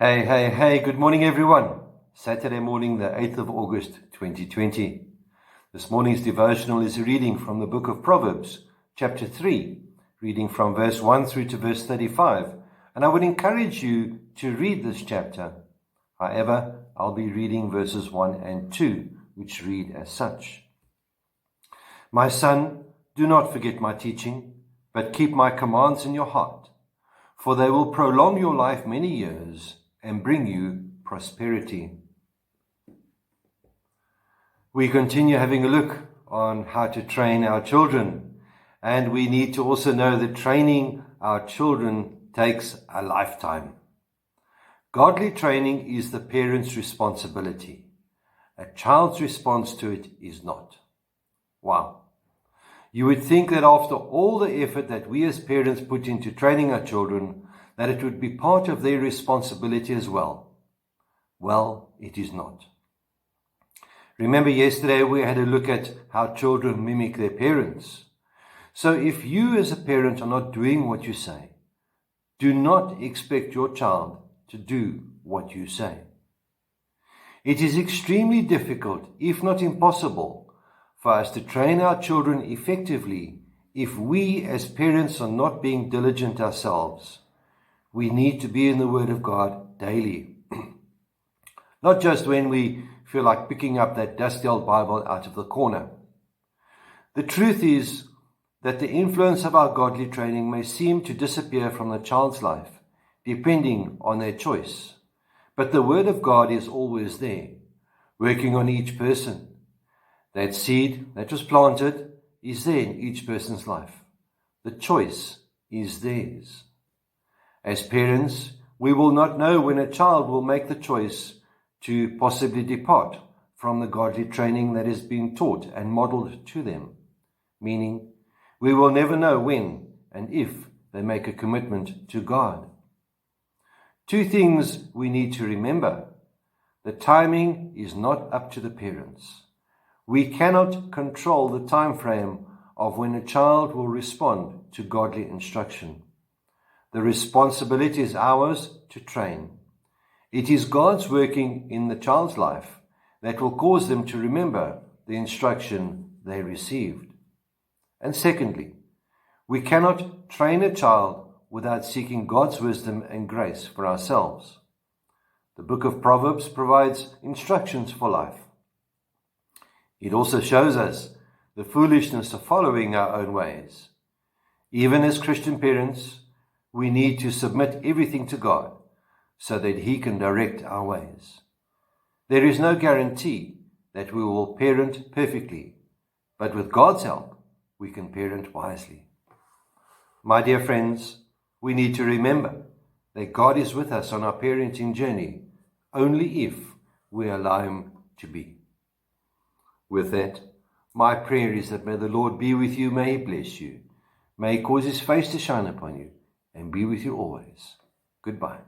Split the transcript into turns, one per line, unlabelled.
Hey, good morning everyone. Saturday morning, the 8th of August, 2020. This morning's devotional is a reading from the book of Proverbs, chapter 3, reading from verse 1 through to verse 35. And I would encourage you to read this chapter. However, I'll be reading verses 1 and 2, which read as such. My son, do not forget my teaching, but keep my commands in your heart, for they will prolong your life many years and bring you prosperity. We continue having a look on how to train our children, and we need to also know that training our children takes a lifetime. Godly training is the parent's responsibility. A child's response to it is not. Wow. You would think that after all the effort that we as parents put into training our children, that it would be part of their responsibility as well. Well, it is not. Remember yesterday we had a look at how children mimic their parents. So if you as a parent are not doing what you say, do not expect your child to do what you say. It is extremely difficult, if not impossible, for us to train our children effectively if we as parents are not being diligent ourselves. We need to be in the Word of God daily. Not just when we feel like picking up that dusty old Bible out of the corner. The truth is that the influence of our godly training may seem to disappear from the child's life, depending on their choice. But the Word of God is always there, working on each person. That seed that was planted is there in each person's life. The choice is theirs. As parents, we will not know when a child will make the choice to possibly depart from the godly training that is being taught and modeled to them. Meaning, we will never know when and if they make a commitment to God. Two things we need to remember. The timing is not up to the parents. We cannot control the time frame of when a child will respond to godly instruction. The responsibility is ours to train. It is God's working in the child's life that will cause them to remember the instruction they received. And secondly, we cannot train a child without seeking God's wisdom and grace for ourselves. The book of Proverbs provides instructions for life. It also shows us the foolishness of following our own ways. Even as Christian parents, we need to submit everything to God so that He can direct our ways. There is no guarantee that we will parent perfectly, but with God's help, we can parent wisely. My dear friends, we need to remember that God is with us on our parenting journey only if we allow Him to be. With that, my prayer is that may the Lord be with you, may He bless you, may He cause His face to shine upon you, and be with you always. Goodbye.